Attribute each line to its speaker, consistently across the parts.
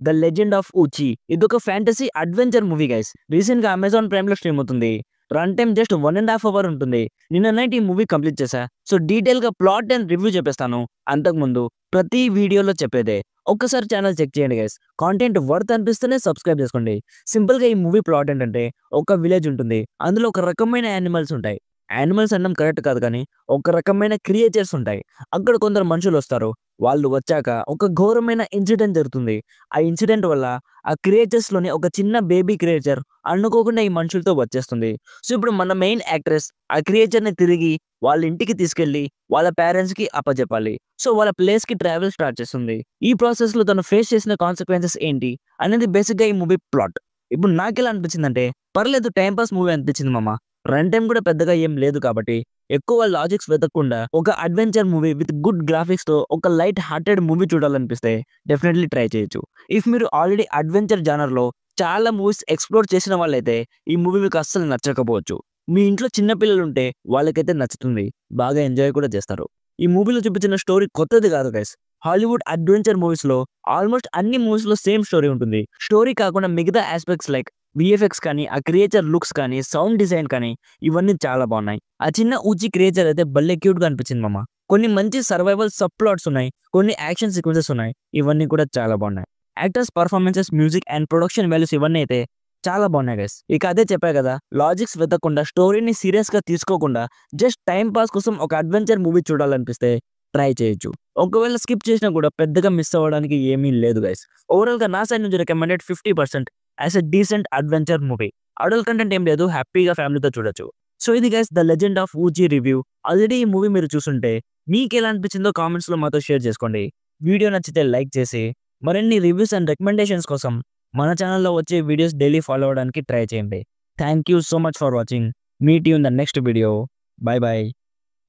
Speaker 1: The legend of Ochi. ఇదొక fantasy adventure movie guys. Recent గా Amazon Prime లో stream అవుతుంది. రన్ టైమ్ జస్ట్ 1.5 అవర్ ఉంటుంది. నిన్న నైట్ ఈ మూవీ కంప్లీట్ చేశా. సో డీటెయిల్ గా ప్లాట్ అండ్ రివ్యూ చెప్పేస్తాను. అంతకుముందు ప్రతి వీడియోలో చెప్పేదే, ఒక్కసారి ఛానల్ చెక్ చేయండి గైస్. కాంటెంట్ వర్త్ అనిపిస్తేనే సబ్స్క్రైబ్ చేసుకోండి. సింపుల్ గా ఈ మూవీ ప్లాట్ ఏంటంటే, ఒక విలేజ్ ఉంటుంది. అందులో ఒక రకమైన యానిమల్స్ ఉంటాయి. యానిమల్స్ అనడం కరెక్ట్ కాదు కానీ, ఒక రకమైన క్రియేచర్స్ ఉంటాయి. అక్కడ కొందరు మనుషులు వస్తారు. వాళ్ళు వచ్చాక ఒక ఘోరమైన ఇన్సిడెంట్ జరుగుతుంది. ఆ ఇన్సిడెంట్ వల్ల ఆ క్రియేచర్స్ లోని ఒక చిన్న బేబీ క్రియేచర్ అనుకోకుండా ఈ మనుషులతో వచ్చేస్తుంది. సో ఇప్పుడు మన మెయిన్ యాక్ట్రెస్ ఆ క్రియేచర్ ని తిరిగి వాళ్ళ ఇంటికి తీసుకెళ్లి వాళ్ళ పేరెంట్స్ కి అప్పచెప్పాలి. సో వాళ్ళ ప్లేస్ కి ట్రావెల్ స్టార్ట్ చేస్తుంది. ఈ ప్రాసెస్ లో తను ఫేస్ చేసిన కాన్సిక్వెన్సెస్ ఏంటి అనేది బేసిక్ గా ఈ మూవీ ప్లాట్. ఇప్పుడు నాకెలా అనిపించిందంటే, పర్లేదు టైం పాస్ మూవీ అనిపించింది మామ. రన్ టైం కూడా పెద్దగా ఏం లేదు కాబట్టి ఎక్కువ లాజిక్స్ వెతకకుండా ఒక adventure movie with good graphics తో ఒక లైట్ హార్టెడ్ మూవీ చూడాలనిపిస్తే డెఫినెట్లీ ట్రై చేయొచ్చు. ఇఫ్ మీరు ఆల్రెడీ అడ్వెంచర్ జానర్ లో చాలా మూవీస్ ఎక్స్ప్లోర్ చేసిన వాళ్ళైతే ఈ మూవీ మీకు అస్సలు నచ్చకపోవచ్చు. మీ ఇంట్లో చిన్న పిల్లలు ఉంటే వాళ్ళకైతే నచ్చుతుంది. బాగా ఎంజాయ్ కూడా చేస్తారు. ఈ మూవీలో చూపించిన స్టోరీ కొత్తది కాదు గైస్. హాలీవుడ్ అడ్వెంచర్ మూవీస్ లో ఆల్మోస్ట్ అన్ని మూవీస్ లో సేమ్ స్టోరీ ఉంటుంది. స్టోరీ కాకుండా మిగతా ఆస్పెక్ట్స్ లైక్ విఎఫ్ఎక్స్ కానీ, ఆ క్రియేచర్ లుక్స్ కానీ, సౌండ్ డిజైన్ కానీ ఇవన్నీ చాలా బాగున్నాయి. ఆ చిన్న ఊచి క్రియేచర్ అయితే భలే క్యూట్ గా అనిపించింది మామ. కొన్ని మంచి సర్వైవల్ సబ్ ప్లాట్స్ ఉన్నాయి. కొన్ని యాక్షన్ సీక్వెన్సెస్ ఉన్నాయి. ఇవన్నీ కూడా చాలా బాగున్నాయి. Actors performances, music and production values ఇవన్నీ అయితే చాలా బాగున్నాయి గైస్. ఇక అదే చెప్పా కదా, లాజిక్స్ వెతకకుండా, స్టోరీని సీరియస్ గా తీసుకోకుండా జస్ట్ టైం పాస్ కోసం ఒక అడ్వెంచర్ మూవీ చూడాలనిపిస్తే ట్రై చేయొచ్చు. ఒకవేళ స్కిప్ చేసినా కూడా పెద్దగా మిస్ అవ్వడానికి ఏమీ లేదు గైస్. ఓవరాల్ గా నా సైడ్ నుంచి recommended 50% as a decent adventure movie. Adult content ఏం లేదు, హ్యాపీగా ఫ్యామిలీతో చూడొచ్చు. సో ఇది guys the legend of Ochi review. Already ఈ మూవీ మీరు చూసుంటే మీకు ఎలా అనిపించిందో కామెంట్స్ లో మాతో షేర్ చేసుకోండి. వీడియో నచ్చితే లైక్ చేసి మరిన్ని రివ్యూస్ అండ్ రికమెండేషన్స్ కోసం మన ఛానల్లో వచ్చే వీడియోస్ డైలీ ఫాలో అవ్వడానికి ట్రై చేయండి. Thank you so much for watching. Meet you in the next video. By by.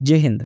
Speaker 1: జై హింద్.